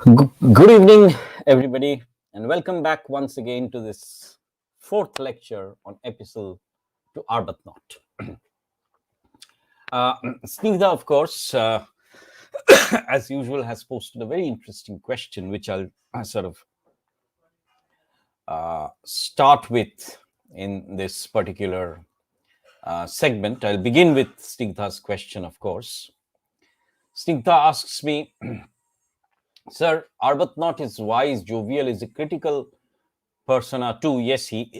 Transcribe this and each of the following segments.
Good evening, everybody, and welcome back once again to this fourth lecture on Epistle to Arbuthnot. Snigdha, of course, as usual, has posted a very interesting question, which I'll sort of start with in this particular segment. I'll begin with Snigdha's question, of course. Snigdha asks me, Sir, Arbuthnot is wise, jovial, is a critical persona too. Yes, he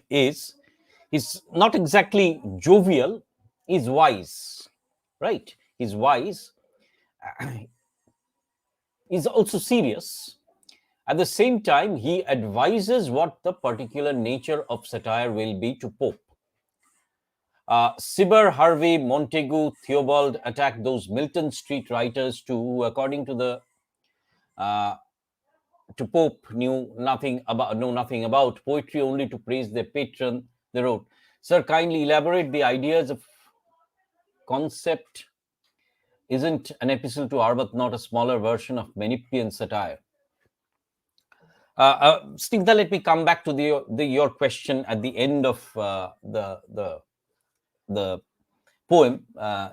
is. He's not exactly jovial, he's wise, right? He's wise. He's also serious. At the same time, he advises what the particular nature of satire will be to Pope. Cibber, Harvey, Montagu, Theobald attacked those Milton Street writers too, who, according to the to Pope, know nothing about poetry, only to praise their patron. They wrote, "Sir, kindly elaborate the ideas of concept. Isn't an epistle to Arbuthnot a smaller version of Menippean satire?" Snigdha, let me come back to your question at the end of the poem.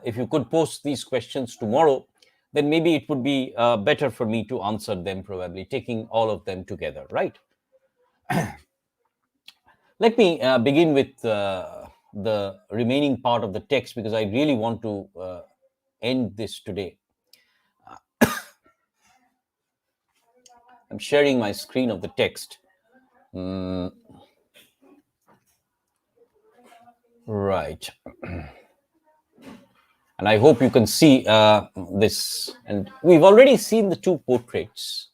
If you could post these questions tomorrow, then maybe it would be better for me to answer them, probably taking all of them together, right? Let me begin with the remaining part of the text, because I really want to end this today. I'm sharing my screen of the text. Right. And I hope you can see this. And we've already seen the two portraits.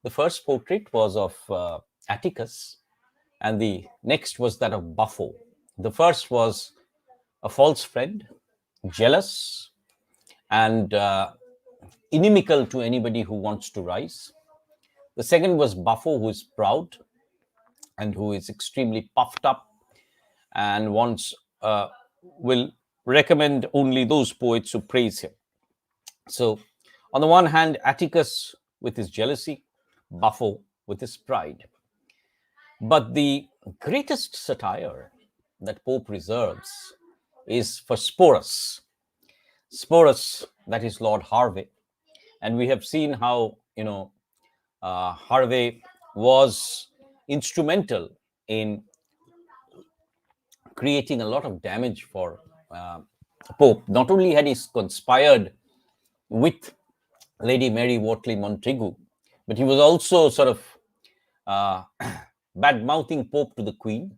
The first portrait was of Atticus, and the next was that of Buffo. The first was a false friend, jealous, and inimical to anybody who wants to rise. The second was Buffo, who is proud and who is extremely puffed up and will recommend only those poets who praise him. So, on the one hand, Atticus with his jealousy, Buffo with his pride. But the greatest satire that Pope reserves is for Sporus. Sporus, that is Lord Harvey. And we have seen how, Harvey was instrumental in creating a lot of damage for Pope. Not only had he conspired with Lady Mary Wortley Montagu, but he was also sort of bad-mouthing Pope to the Queen.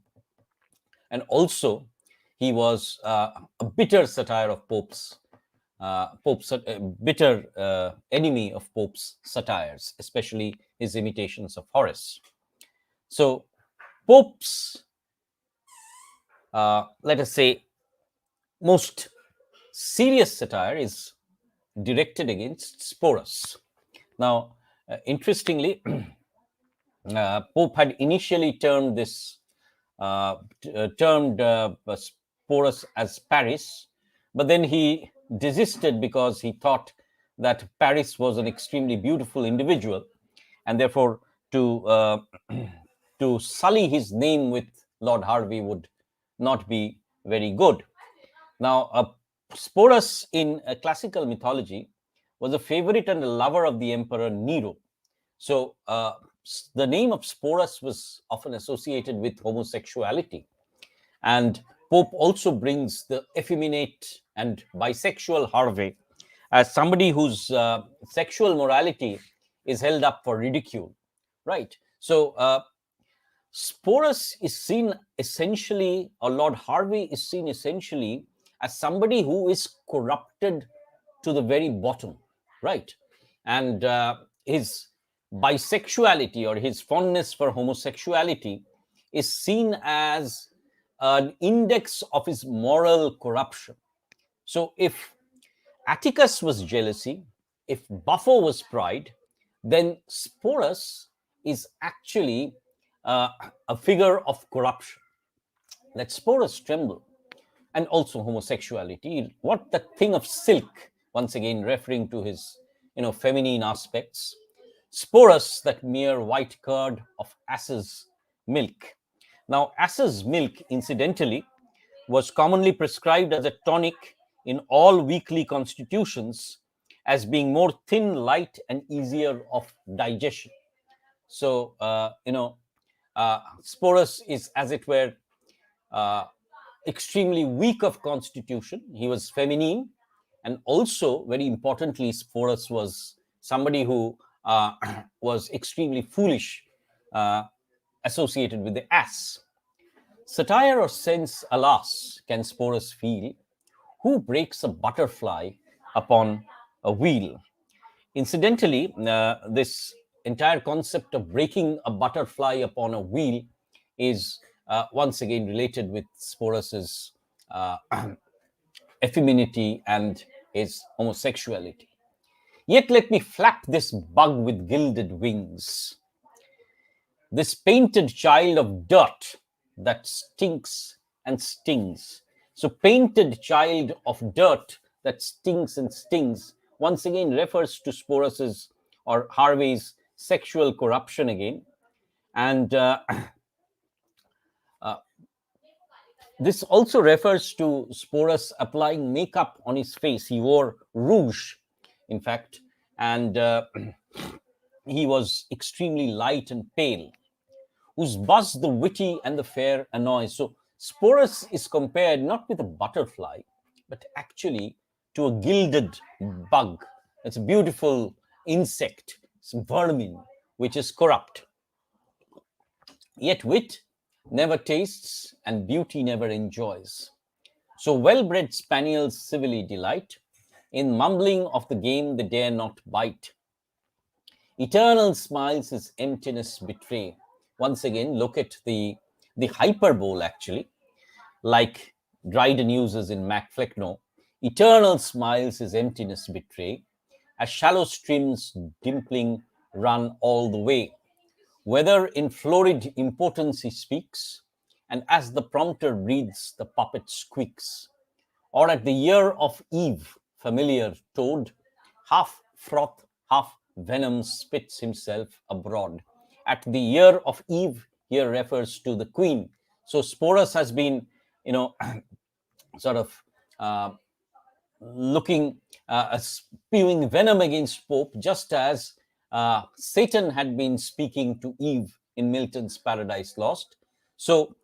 And also, he was a bitter satire of Pope's, bitter enemy of Pope's satires, especially his imitations of Horace. So, Pope's, let us say, most serious satire is directed against Sporus. Now, interestingly, Pope had initially termed this Sporus as Paris, but then he desisted because he thought that Paris was an extremely beautiful individual, and therefore to sully his name with Lord Harvey would not be very good. Now, Sporus in classical mythology was a favorite and a lover of the Emperor Nero. So the name of Sporus was often associated with homosexuality. And Pope also brings the effeminate and bisexual Harvey as somebody whose sexual morality is held up for ridicule, right? So Sporus is seen essentially, or Lord Harvey is seen essentially as somebody who is corrupted to the very bottom, right? And his bisexuality or his fondness for homosexuality is seen as an index of his moral corruption. So if Atticus was jealousy, if Buffo was pride, then Sporus is actually a figure of corruption. Let Sporus tremble. And also homosexuality. What that thing of silk, once again referring to his feminine aspects. Sporus, that mere white curd of ass's milk. Now, ass's milk, incidentally, was commonly prescribed as a tonic in all weekly constitutions as being more thin, light, and easier of digestion. So, Sporus is, as it were, uh, extremely weak of constitution. He was feminine, and also, very importantly, Sporus was somebody who was extremely foolish, uh, associated with the ass. Satire or sense, alas, can Sporus feel? Who breaks a butterfly upon a wheel? Incidentally, this entire concept of breaking a butterfly upon a wheel is once again related with Sporus's uh, effeminacy and his homosexuality. Yet let me flap this bug with gilded wings, this painted child of dirt that stinks and stings. So, painted child of dirt that stinks and stings once again refers to Sporus's or Harvey's sexual corruption again. And this also refers to Sporus applying makeup on his face. He wore rouge, in fact, and he was extremely light and pale, whose buzz the witty and the fair annoys. So Sporus is compared not with a butterfly, but actually to a gilded bug. It's a beautiful insect, it's vermin, which is corrupt. Yet wit never tastes and beauty never enjoys. So well-bred spaniels civilly delight in mumbling of the game they dare not bite. Eternal smiles his emptiness betray. Once again, look at the hyperbole actually, like Dryden uses in Mac Flecknoe. Eternal smiles his emptiness betray, as shallow streams dimpling run all the way. Whether in florid impotence he speaks, and as the prompter breathes, the puppet squeaks. Or at the year of Eve, familiar toad, half froth, half venom spits himself abroad. At the year of Eve here refers to the queen. So Sporus has been, sort of uh, looking, spewing venom against Pope, just as Satan had been speaking to Eve in Milton's Paradise Lost. So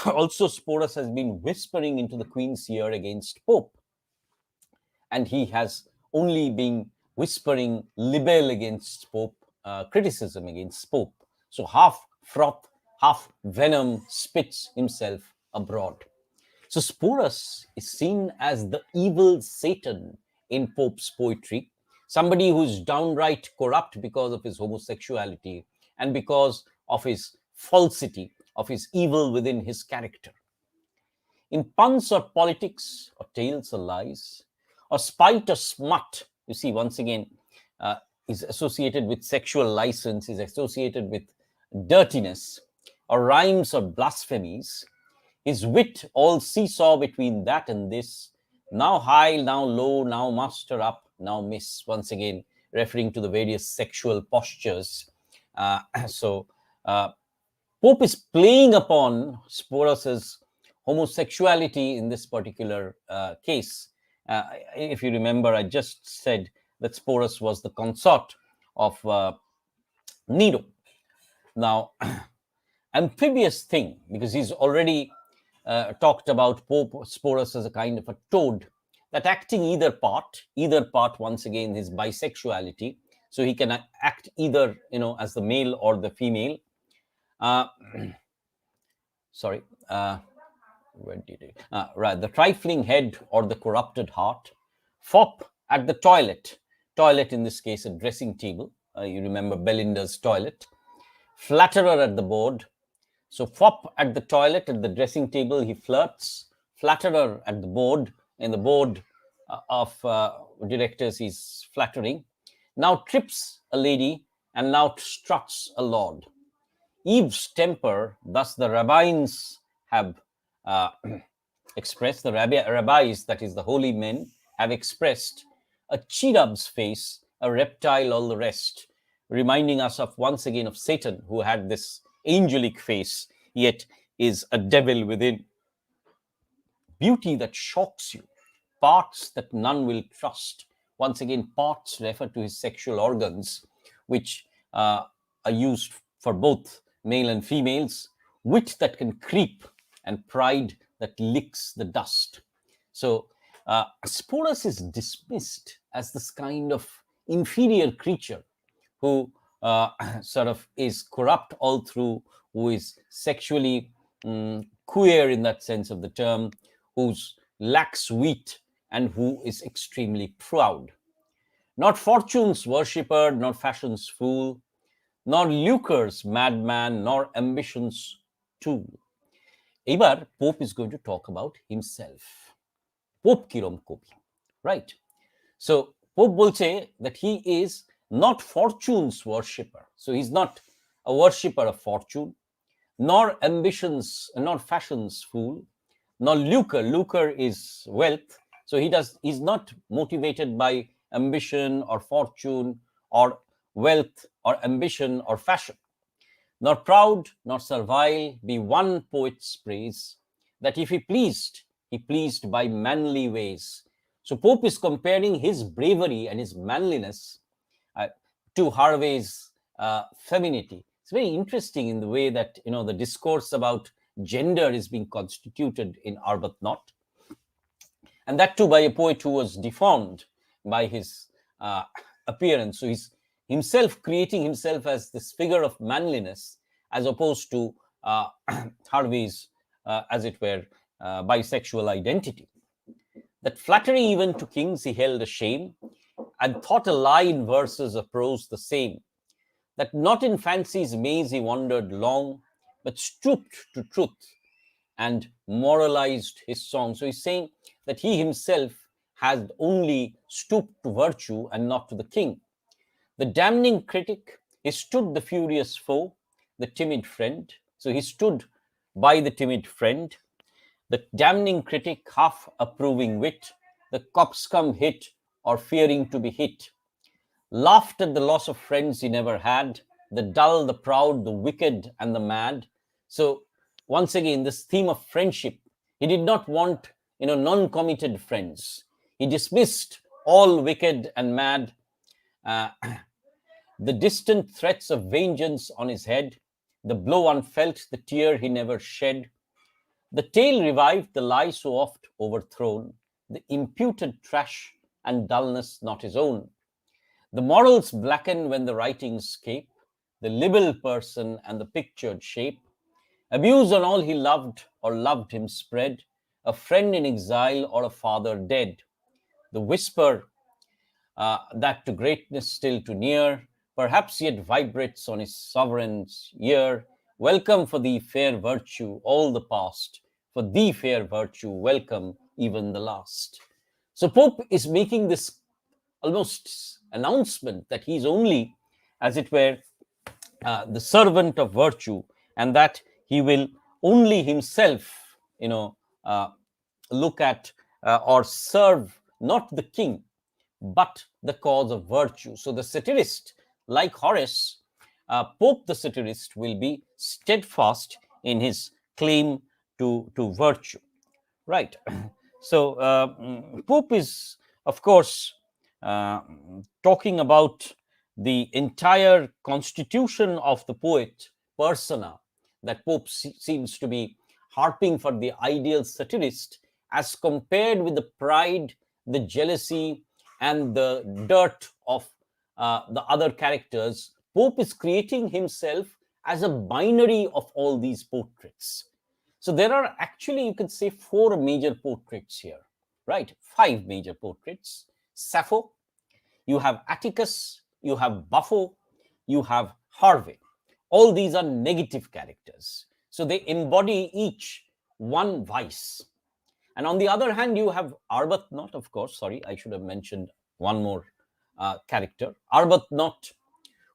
also Sporus has been whispering into the Queen's ear against Pope, and he has only been whispering libel against Pope, criticism against Pope. So half froth, half venom spits himself abroad. So Sporus is seen as the evil Satan in Pope's poetry, somebody who's downright corrupt because of his homosexuality and because of his falsity, of his evil within his character. In puns or politics or tales or lies or spite or smut, you see, once again, is associated with sexual license, is associated with dirtiness, or rhymes or blasphemies. His wit all seesaw between that and this, now high, now low, now master up, now miss, once again referring to the various sexual postures. So Pope is playing upon Sporus's homosexuality in this particular case. If you remember, I just said that Sporus was the consort of Nero. Now, amphibious thing, because he's already talked about Pope Sporus as a kind of a toad, that acting either part once again his bisexuality, so he can act either as the male or the female. Sorry, where did it? Right, the trifling head or the corrupted heart. Fop at the toilet in this case a dressing table. You remember Belinda's toilet. Flatterer at the board. So fop at the toilet, at the dressing table, he flirts. Flatterer at the board, in the board of directors, he's flattering. Now trips a lady, and now struts a lord. Eve's temper, thus the rabbins have expressed, the rabbis, that is the holy men, have expressed a cherub's face, a reptile all the rest. reminding us of once again of Satan, who had this angelic face, yet is a devil within. Beauty that shocks you, parts that none will trust. Once again, parts refer to his sexual organs, which are used for both male and females, wit that can creep, and pride that licks the dust. So, Sporus is dismissed as this kind of inferior creature who sort of is corrupt all through, who is sexually queer in that sense of the term, who lacks wit, and who is extremely proud. Not fortune's worshipper, nor fashion's fool, nor lucre's madman, nor ambition's tool. এবার Pope is going to talk about himself. Pope কিরম কবি, right? So Pope বলছে that he is not fortune's worshipper. So he's not a worshipper of fortune, nor ambitions, nor fashion's fool, nor lucre. Lucre is wealth. So he's not motivated by ambition or fortune or wealth or ambition or fashion. Nor proud, nor servile, be one poet's praise, that if he pleased by manly ways. So Pope is comparing his bravery and his manliness to Harvey's femininity. It's very interesting in the way that, the discourse about gender is being constituted in Arbuthnot, and that too by a poet who was deformed by his appearance. So he's himself creating himself as this figure of manliness, as opposed to Harvey's, as it were, bisexual identity. That flattery even to kings he held a shame, and thought a lie in verses of prose the same. That not in fancy's maze he wandered long, but stooped to truth and moralized his song. So he's saying that he himself had only stooped to virtue and not to the king. The damning critic, he stood the furious foe, the timid friend. So he stood by the timid friend. The damning critic, half approving wit, the coxcomb hit or fearing to be hit. Laughed at the loss of friends he never had, the dull, the proud, the wicked, and the mad. So once again, this theme of friendship, he did not want, non-committed friends. He dismissed all wicked and mad. The distant threats of vengeance on his head, the blow unfelt, the tear he never shed. The tale revived the lie so oft overthrown, the imputed trash and dullness not his own. The morals blacken when the writings scape, the libel person and the pictured shape. Abuse on all he loved or loved him spread, a friend in exile or a father dead. The whisper that to greatness still too near, perhaps yet vibrates on his sovereign's ear. Welcome for thee, fair virtue, all the past. For thee, fair virtue, welcome even the last. So Pope is making this almost announcement that he's only, as it were, the servant of virtue, and that he will only himself, look at or serve not the king, but the cause of virtue. So the satirist, like Horace, Pope the satirist will be steadfast in his claim to virtue, right? So Pope is, of course, talking about the entire constitution of the poet persona, that Pope seems to be harping for the ideal satirist as compared with the pride, the jealousy, and the dirt of the other characters. Pope is creating himself as a binary of all these portraits. So there are actually, you could say, 4 major portraits here, right? 5 major portraits. Sappho, you have Atticus, you have Buffo, you have Harvey. All these are negative characters. So they embody each one vice. And on the other hand, you have Arbuthnot, of course. Sorry, I should have mentioned one more character. Arbuthnot,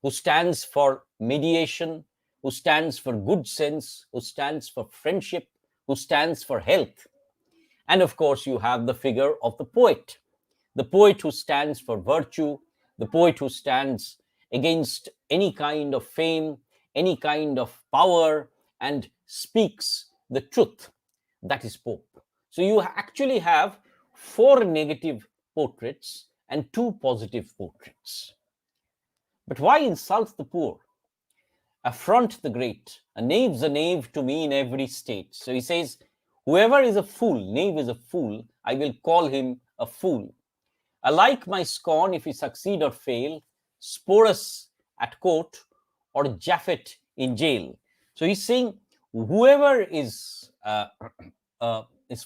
who stands for mediation, who stands for good sense, who stands for friendship, who stands for health. And of course, you have the figure of the poet who stands for virtue, the poet who stands against any kind of fame, any kind of power, and speaks the truth. That is Pope. So you actually have 4 negative portraits and 2 positive portraits. But why insult the poor? Affront the great. A knave's a knave to me in every state. So he says, whoever is a fool, knave is a fool, I will call him a fool. Alike my scorn if he succeed or fail, Sporus at court or Japhet in jail. So he's saying whoever is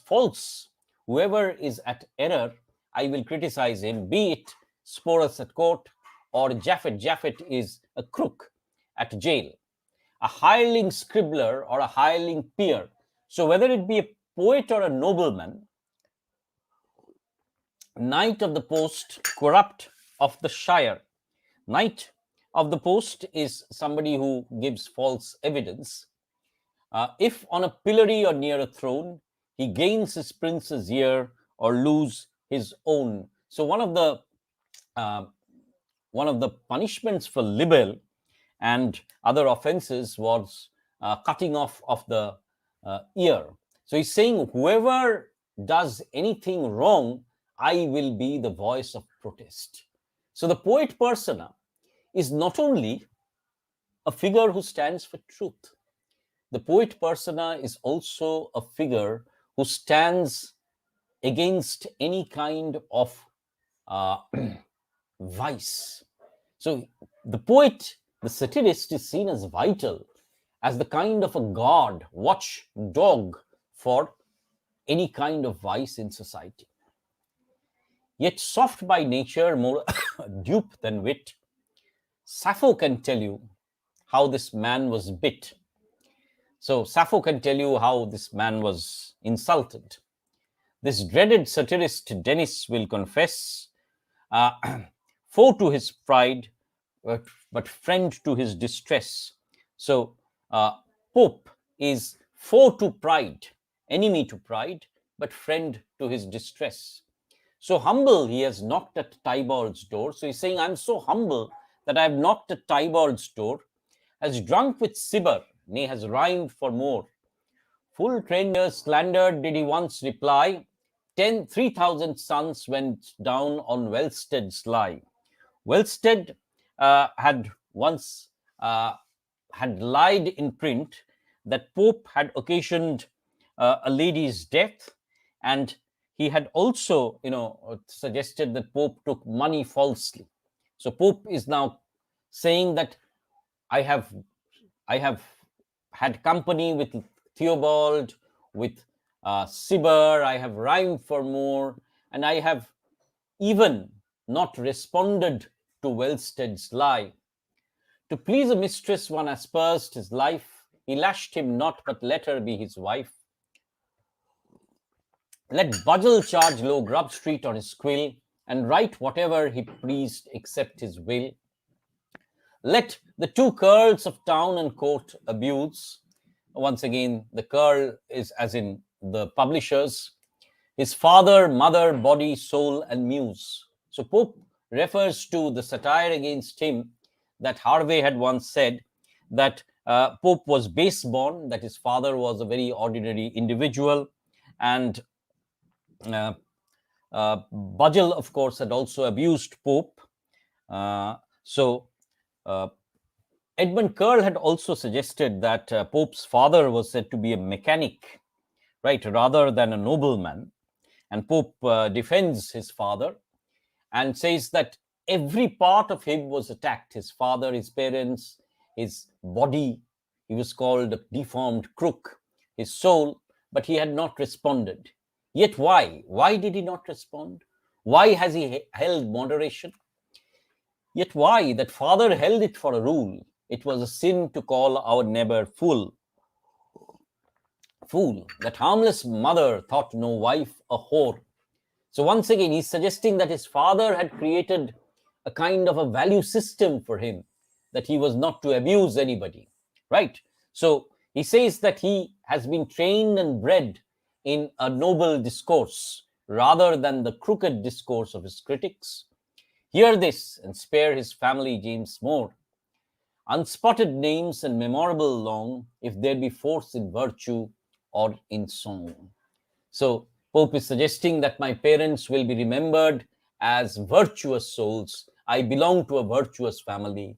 false, whoever is at error, I will criticize him, be it Sporus at court or Japhet. Japhet is a crook at jail, a hireling scribbler or a hireling peer. So whether it be a poet or a nobleman, Knight of the post, corrupt of the shire. Knight of the post is somebody who gives false evidence. If on a pillory or near a throne, he gains his prince's ear or lose his own. So one of the punishments for libel and other offenses was cutting off of the ear. So he's saying whoever does anything wrong, I will be the voice of protest. So the poet persona is not only a figure who stands for truth. The poet persona is also a figure who stands against any kind of vice. So the poet, the satirist, is seen as vital, as the kind of a guard, watchdog for any kind of vice in society. Yet soft by nature, more dupe than wit, Sappho can tell you how this man was bit. So Sappho can tell you how this man was insulted. This dreaded satirist Denis will confess, foe to his pride, but friend to his distress. So Pope is foe to pride, enemy to pride, but friend to his distress. So humble, he has knocked at Tybalt's door. So he's saying, I'm so humble that I have knocked at Tybalt's door, has drunk with Cibber, nay, has rhymed for more. Full trained slandered did he once reply, 3,000 sons went down on Welsted's lie. Welsted had once had lied in print that Pope had occasioned a lady's death, and he had also, suggested that Pope took money falsely. So Pope is now saying that I have had company with Theobald, with Cibber, I have rhymed for more, and I have even not responded to Welsted's lie. To please a mistress one aspersed his life, he lashed him not, but let her be his wife. Let Budgel charge low Grub Street on his quill, and write whatever he pleased except his will. Let the 2 curls of town and court abuse. Once again, the curl is as in the publishers. His father, mother, body, soul, and muse. So Pope refers to the satire against him that Harvey had once said, that Pope was base-born, that his father was a very ordinary individual, and Budgel, of course, had also abused Pope. Edmund Curl had also suggested that Pope's father was said to be a mechanic, right, rather than a nobleman. And Pope defends his father and says that every part of him was attacked. His father, his parents, his body. He was called a deformed crook. His soul, but he had not responded. Yet why? Why did he not respond? Why has he held moderation? Yet why? That father held it for a rule. It was a sin to call our neighbor fool. Fool. That harmless mother thought no wife a whore. So once again, he's suggesting that his father had created a kind of a value system for him, that he was not to abuse anybody, right? So he says that he has been trained and bred in a noble discourse rather than the crooked discourse of his critics. Hear this and spare his family, James more. Unspotted names and memorable long, if there be force in virtue or in song. So Pope is suggesting that my parents will be remembered as virtuous souls. I belong to a virtuous family,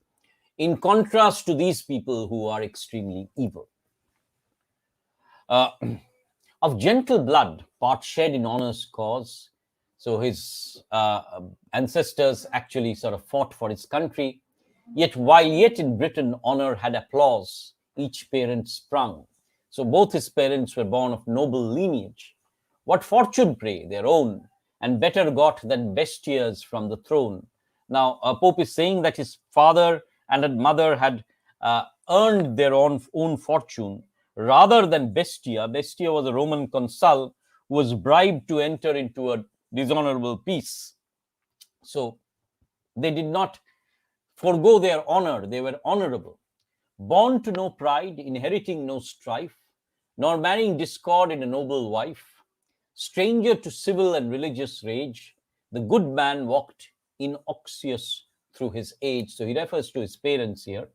in contrast to these people who are extremely evil. Uh, of gentle blood, part shed in honor's cause. So his ancestors actually sort of fought for his country. Yet while yet in Britain honor had applause, each parent sprung. So both his parents were born of noble lineage. What fortune, pray, their own, and better got than best years from the throne. Now, Pope is saying that his father and his mother had earned their own fortune rather than Bestia. Bestia was a Roman consul who was bribed to enter into a dishonorable peace. So they did not forego their honor, they were honorable. Born to no pride, inheriting no strife, nor marrying discord in a noble wife, stranger to civil and religious rage, the good man walked innoxious through his age. So he refers to his parents here.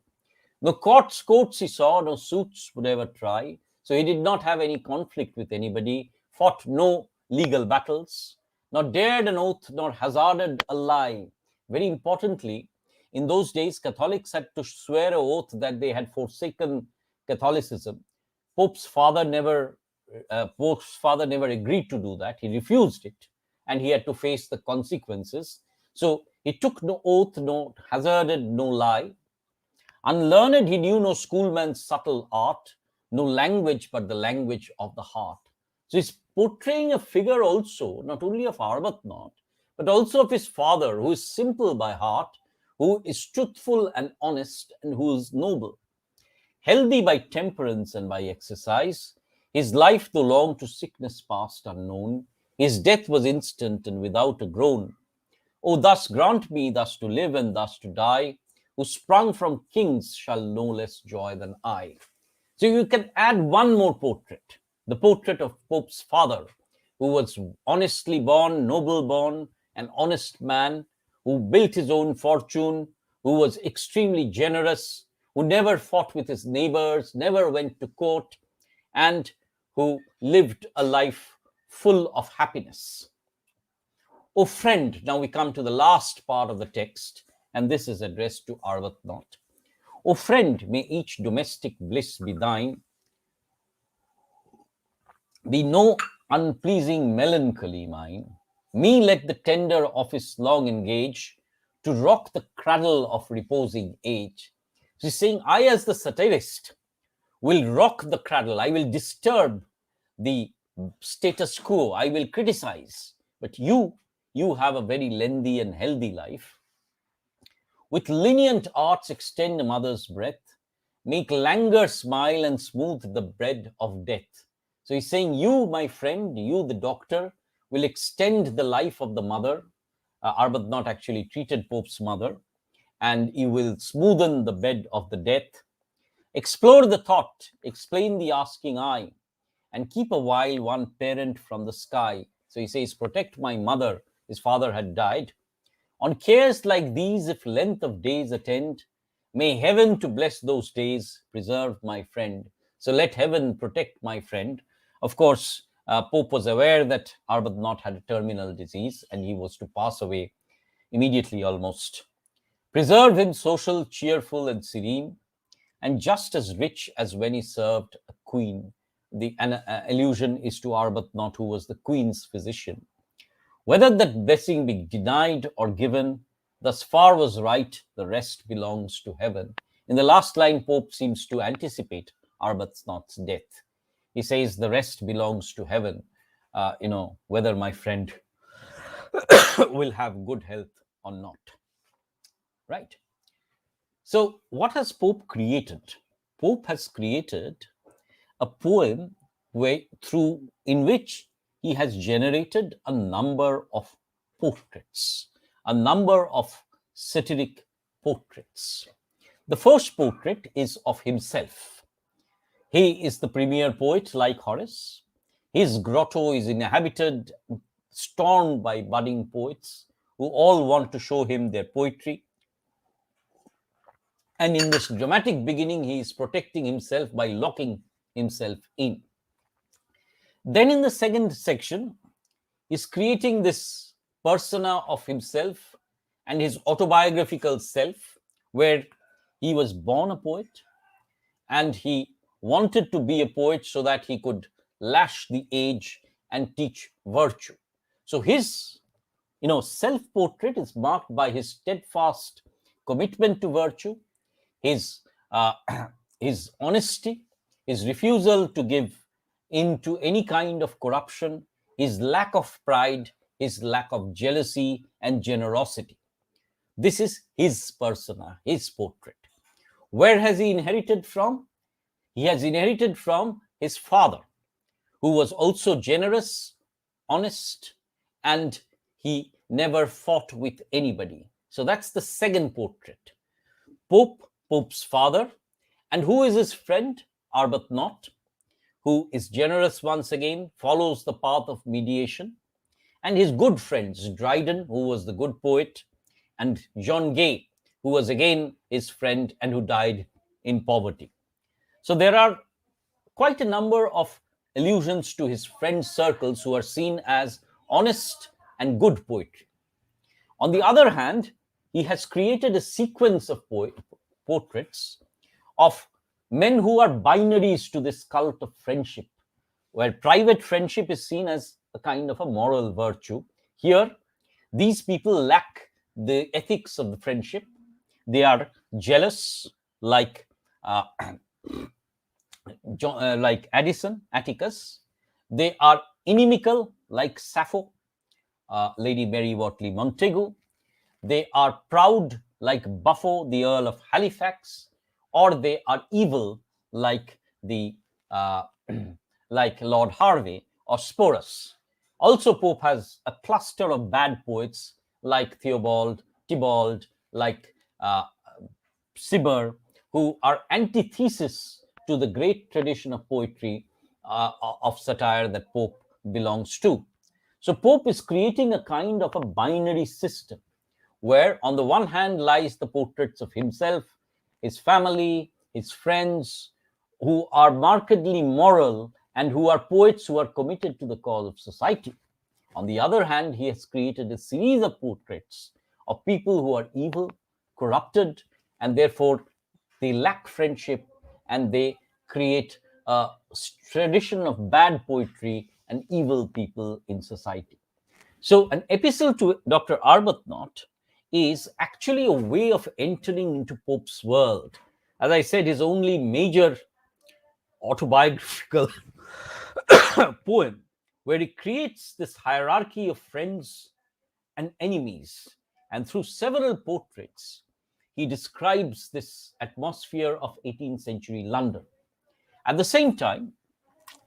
No courts he saw, no suits would ever try. So he did not have any conflict with anybody, fought no legal battles, nor dared an oath, nor hazarded a lie. Very importantly, in those days, Catholics had to swear an oath that they had forsaken Catholicism. Pope's father never agreed to do that. He refused it, and he had to face the consequences. So he took no oath, no hazarded no lie. Unlearned, he knew no schoolman's subtle art, no language but the language of the heart. So he's portraying a figure also, not only of Arbuthnot, but also of his father, who is simple by heart, who is truthful and honest, and who is noble. Healthy by temperance and by exercise, his life, though long to sickness past unknown, his death was instant and without a groan. Oh, thus grant me thus to live and thus to die, who sprung from kings shall know less joy than I. So you can add one more portrait, the portrait of Pope's father, who was honestly born, noble born, an honest man, who built his own fortune, who was extremely generous, who never fought with his neighbors, never went to court, and who lived a life full of happiness. Oh friend, now we come to the last part of the text, and this is addressed to Arbuthnot. O friend, may each domestic bliss be thine, be no unpleasing melancholy mine. Me let the tender office long engage, to rock the cradle of reposing age. She's saying, I as the satirist will rock the cradle, I will disturb the status quo, I will criticize, but you have a very lengthy and healthy life. With lenient arts extend a mother's breath, make languor smile and smooth the bread of death. So he's saying, you, my friend, you, the doctor, will extend the life of the mother. Arbuthnot actually treated Pope's mother, and you will smoothen the bed of the death. Explore the thought, explain the asking eye, and keep a while one parent from the sky. So he says, protect my mother. His father had died. On cares like these, if length of days attend, may heaven to bless those days preserve my friend. So let heaven protect my friend. Of course, Pope was aware that Arbuthnot had a terminal disease and he was to pass away immediately almost. Preserve him social, cheerful, and serene, and just as rich as when he served a queen. The allusion is to Arbuthnot, who was the queen's physician. Whether that blessing be denied or given, thus far was right, the rest belongs to heaven. In the last line, Pope seems to anticipate Arbuthnot's death. He says, the rest belongs to heaven. Whether my friend will have good health or not. Right? So what has Pope created? Pope has created a poem in which he has generated a number of portraits, a number of satiric portraits. The first portrait is of himself. He is the premier poet like Horace. His grotto is inhabited, stormed by budding poets who all want to show him their poetry. And in this dramatic beginning, he is protecting himself by locking himself in. Then in the second section, he's creating this persona of himself and his autobiographical self, where he was born a poet and he wanted to be a poet so that he could lash the age and teach virtue. So his self-portrait is marked by his steadfast commitment to virtue, his his honesty, his refusal to give into any kind of corruption, his lack of pride, his lack of jealousy and generosity. This is his persona, his portrait. Where has he inherited from? He has inherited from his father, who was also generous, honest, and he never fought with anybody. So that's the second portrait. Pope's father. And who is his friend? Arbuthnot, who is generous once again, follows the path of mediation. And his good friends, Dryden, who was the good poet, and John Gay, who was again his friend and who died in poverty. So there are quite a number of allusions to his friend circles who are seen as honest and good poetry. On the other hand, he has created a sequence of portraits of men who are binaries to this cult of friendship, where private friendship is seen as a kind of a moral virtue. Here, these people lack the ethics of the friendship. They are jealous, like Atticus. They are inimical, like Sappho, Lady Mary Wortley Montagu. They are proud, like Buffo, the Earl of Halifax, or they are evil, like like Lord Harvey or Sporus. Also, Pope has a cluster of bad poets like Theobald, Tybalt, like Cibber, who are antithesis to the great tradition of poetry of satire that Pope belongs to. So Pope is creating a kind of a binary system where on the one hand lies the portraits of himself, his family, his friends, who are markedly moral and who are poets who are committed to the cause of society. On the other hand, he has created a series of portraits of people who are evil, corrupted, and therefore they lack friendship and they create a tradition of bad poetry and evil people in society. So an epistle to Dr. Arbuthnot is actually a way of entering into Pope's world. As I said, his only major autobiographical poem, where he creates this hierarchy of friends and enemies. And through several portraits, he describes this atmosphere of 18th century London. At the same time,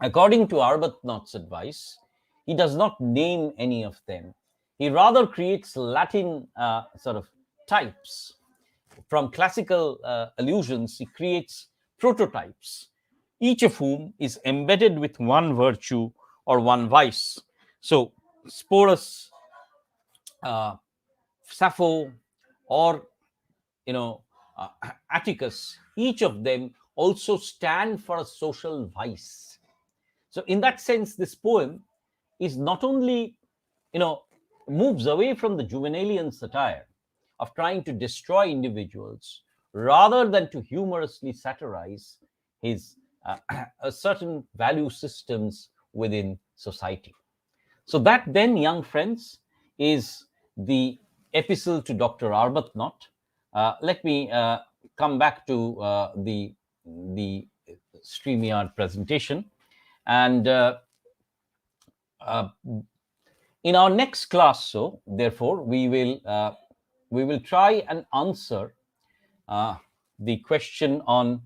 according to Arbuthnot's advice, he does not name any of them. He rather creates Latin sort of types. From classical allusions, he creates prototypes, each of whom is embedded with one virtue or one vice. So Sporus, Sappho, or Atticus, each of them also stand for a social vice. So in that sense, this poem is not only, moves away from the Juvenalian satire of trying to destroy individuals, rather than to humorously satirize his certain value systems within society. So that then, young friends, is the epistle to Dr. Arbuthnot. Let me come back to the StreamYard presentation. And in our next class, so therefore, we will try and answer the question on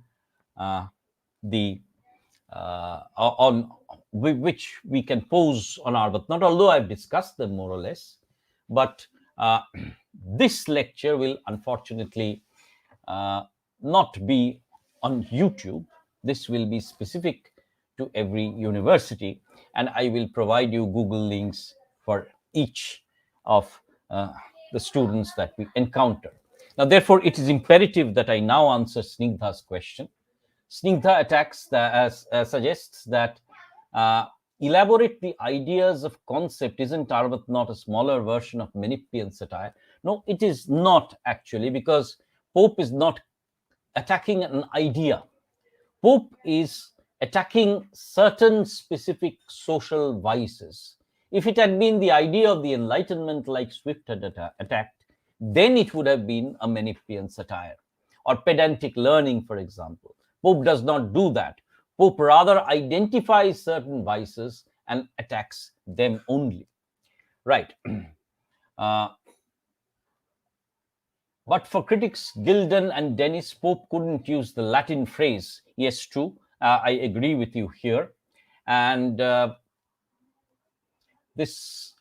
which we can pose on Arbuthnot, although I've discussed them more or less. But this lecture will unfortunately not be on YouTube. This will be specific to every university, and I will provide you Google links for each of the students that we encounter. Now, therefore, it is imperative that I now answer Snigdha's question. Snigdha suggests that elaborate the ideas of concept. Isn't Arbuthnot a smaller version of Menippean satire? No, it is not actually, because Pope is not attacking an idea. Pope is attacking certain specific social vices. If it had been the idea of the Enlightenment like Swift had attacked, then it would have been a Menippean satire, or pedantic learning, for example. Pope does not do that. Pope rather identifies certain vices and attacks them only. Right. But for critics Gilden and Dennis, Pope couldn't use the Latin phrase. Yes, true. I agree with you here. And this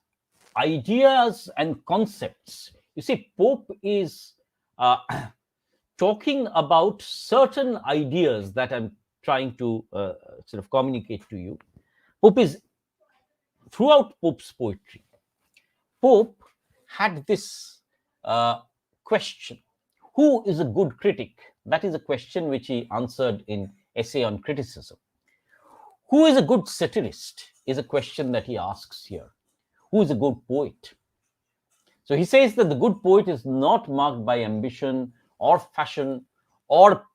ideas and concepts, you see, Pope is talking about certain ideas that I'm trying to sort of communicate to you. Pope is, throughout Pope's poetry, Pope had this question: who is a good critic? That is a question which he answered in Essay on Criticism. Who is a good satirist is a question that he asks here. Who is a good poet? So he says that the good poet is not marked by ambition or fashion or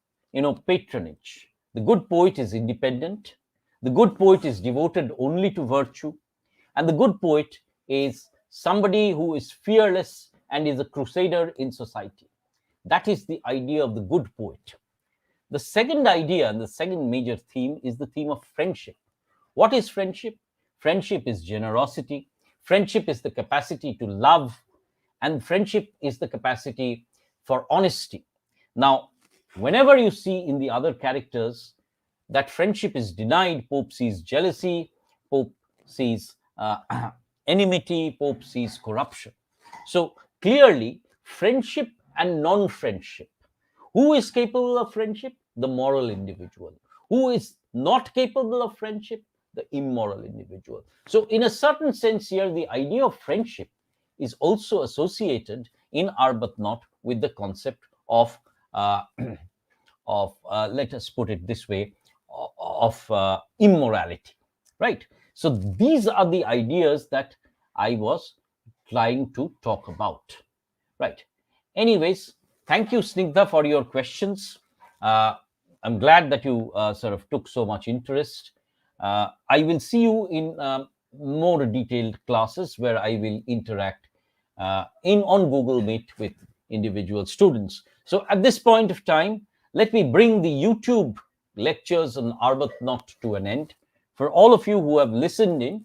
patronage. The good poet is independent. The good poet is devoted only to virtue. And the good poet is somebody who is fearless and is a crusader in society. That is the idea of the good poet. The second idea and the second major theme is the theme of friendship. What is friendship? Friendship is generosity. Friendship is the capacity to love. And friendship is the capacity for honesty. Now, whenever you see in the other characters that friendship is denied, Pope sees jealousy, Pope sees enmity, Pope sees corruption. So clearly, friendship and non-friendship. Who is capable of friendship? The moral individual. Who is not capable of friendship? The immoral individual. So in a certain sense here, the idea of friendship is also associated in Arbuthnot with the concept of let us put it this way, of immorality, right? So these are the ideas that I was trying to talk about, right? Anyways, thank you, Snigdha, for your questions. I'm glad that you sort of took so much interest. I will see you in more detailed classes where I will interact on Google Meet with individual students. So at this point of time, let me bring the YouTube lectures on Arbuthnot to an end. For all of you who have listened in,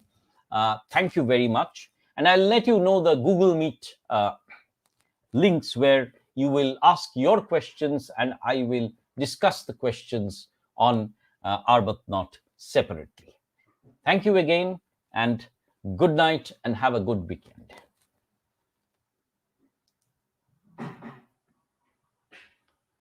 thank you very much. And I'll let you know the Google Meet links where you will ask your questions and I will discuss the questions on Arbuthnot separately. Thank you again, and good night, and have a good weekend.